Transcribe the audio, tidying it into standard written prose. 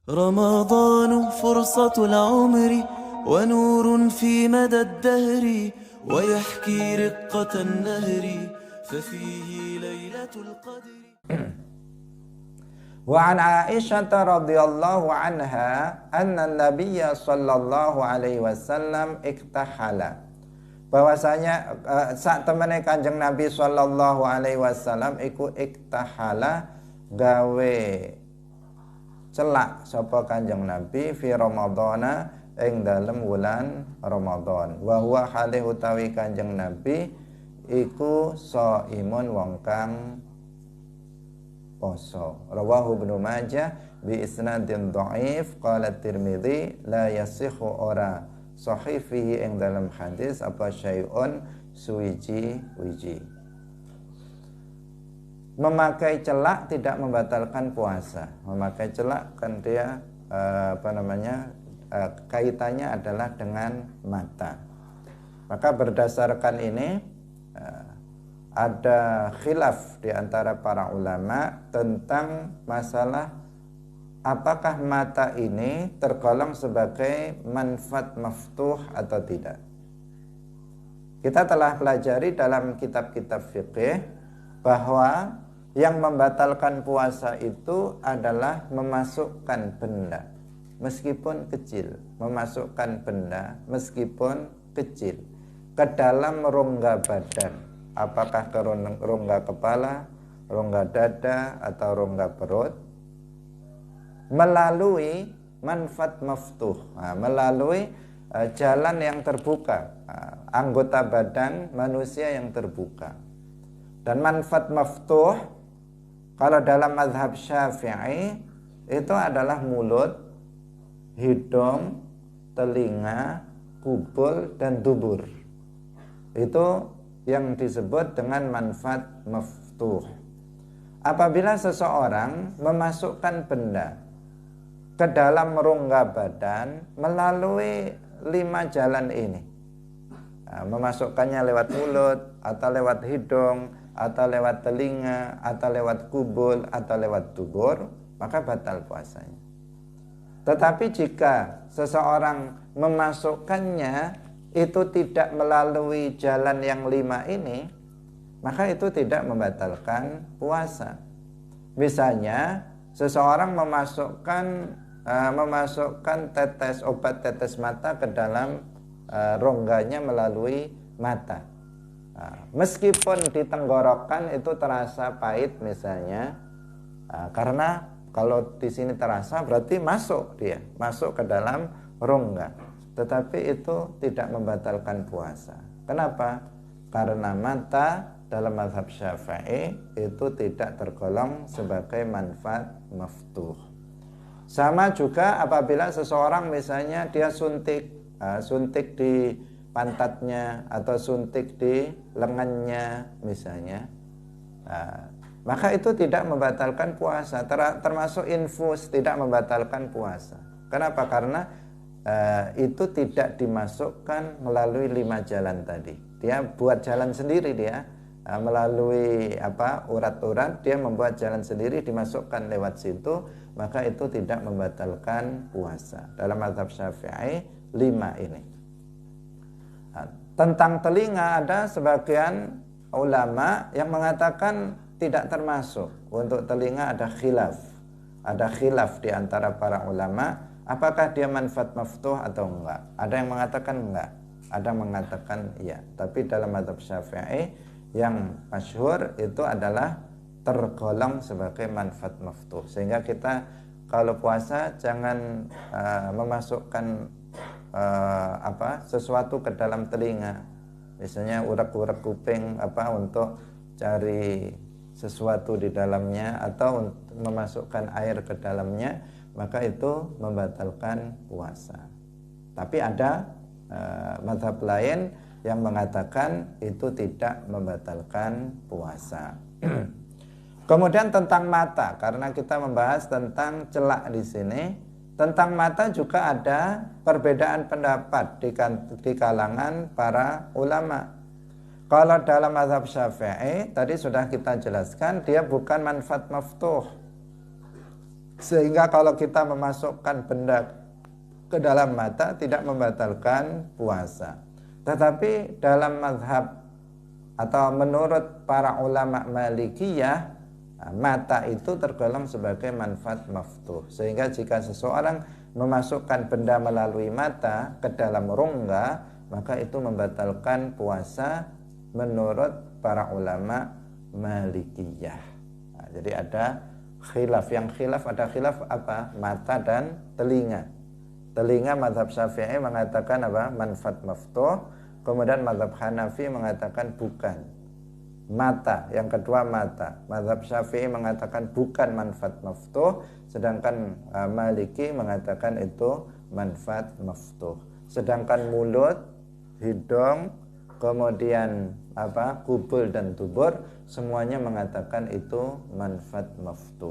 رمضان فرصة العمر ونور في مدى الدهر ويحكي رقة النهر ففيه ليلة القدر. Wa an Aisyah radhiyallahu anha anna Nabiyya sallallahu alaihi wasallam iktahala. Bahwasanya sak temene Kanjeng Nabi sallallahu alaihi wasallam iku iktahala gawe celak sapa Kanjeng Nabi fi Ramadhana ing dalem wulan Ramadan. Wa huwa halih utawi Kanjeng Nabi iku shaimun wong kang poso. Rawahu Ibnu Majah bi isnadin dhaif. Qala Tirmidzi la yasihu ora sahih fihi ing dalam hadis apa syai'un suwiji-wiji. Memakai celak tidak membatalkan puasa. Memakai celak kan dia kaitannya adalah dengan mata. Maka berdasarkan ini ada khilaf di antara para ulama tentang masalah apakah mata ini tergolong sebagai manfaat maftuh atau tidak. Kita telah pelajari dalam kitab-kitab fikih bahwa yang membatalkan puasa itu adalah memasukkan benda meskipun kecil, memasukkan benda meskipun kecil ke dalam rongga badan. Apakah ke rongga kepala, rongga dada, atau rongga perut, melalui manfaat maftuh, melalui jalan yang terbuka, anggota badan manusia yang terbuka. Dan manfaat maftuh kalau dalam mazhab Syafi'i itu adalah mulut, hidung, telinga, kubul, dan dubur. Itu yang disebut dengan manfaat maftuh. Apabila seseorang memasukkan benda ke dalam rongga badan melalui 5 jalan ini, memasukkannya lewat mulut, atau lewat hidung, atau lewat telinga, atau lewat kubul, atau lewat dubur, maka batal puasanya. Tetapi jika seseorang memasukkannya itu tidak melalui jalan yang 5 ini, maka itu tidak membatalkan puasa. Misalnya seseorang memasukkan tetes obat tetes mata ke dalam rongganya melalui mata. Meskipun di tenggorokan itu terasa pahit misalnya, karena kalau di sini terasa berarti masuk ke dalam rongga. Tetapi itu tidak membatalkan puasa. Kenapa? Karena mata dalam mazhab Syafi'i itu tidak tergolong sebagai manfaat maftuh. Sama juga apabila seseorang misalnya dia suntik di pantatnya atau suntik di lengannya misalnya, maka itu tidak membatalkan puasa, termasuk infus tidak membatalkan puasa. Kenapa? Karena itu tidak dimasukkan melalui 5 jalan tadi. Dia buat jalan sendiri, dia melalui urat-urat, dia membuat jalan sendiri, dimasukkan lewat situ, maka itu tidak membatalkan puasa. Dalam mazhab Syafi'i 5 ini. Tentang telinga ada sebagian ulama yang mengatakan tidak termasuk. Untuk telinga ada khilaf. Ada khilaf di antara para ulama. Apakah dia manfaat maftuh atau enggak? Ada yang mengatakan enggak, ada yang mengatakan iya. Tapi dalam mazhab Syafi'i yang masyhur itu adalah tergolong sebagai manfaat maftuh. Sehingga kita kalau puasa jangan memasukkan sesuatu ke dalam telinga. Misalnya urak-urak kuping untuk cari sesuatu di dalamnya atau memasukkan air ke dalamnya, maka itu membatalkan puasa. Tapi ada mazhab lain yang mengatakan itu tidak membatalkan puasa. Kemudian tentang mata, karena kita membahas tentang celak di sini, tentang mata juga ada perbedaan pendapat di kalangan para ulama. Kalau dalam mazhab Syafi'i tadi sudah kita jelaskan dia bukan manfaat maftuh. Sehingga kalau kita memasukkan benda ke dalam mata tidak membatalkan puasa. Tetapi dalam mazhab atau menurut para ulama Malikiyah, mata itu tergolong sebagai manfaat maftuh. Sehingga jika seseorang memasukkan benda melalui mata ke dalam rongga, maka itu membatalkan puasa menurut para ulama Malikiyah. Nah, jadi ada khilaf. Yang khilaf, ada khilaf apa? Mata dan telinga. Telinga mazhab Syafi'i mengatakan apa? Manfaat maftuh. Kemudian mazhab Hanafi mengatakan bukan. Mata, yang kedua mata. Mazhab Syafi'i mengatakan bukan manfaat maftuh, sedangkan Maliki mengatakan itu manfaat maftuh. Sedangkan mulut, hidung, kemudian kubul dan dubur, semuanya mengatakan itu manfaat maftuh.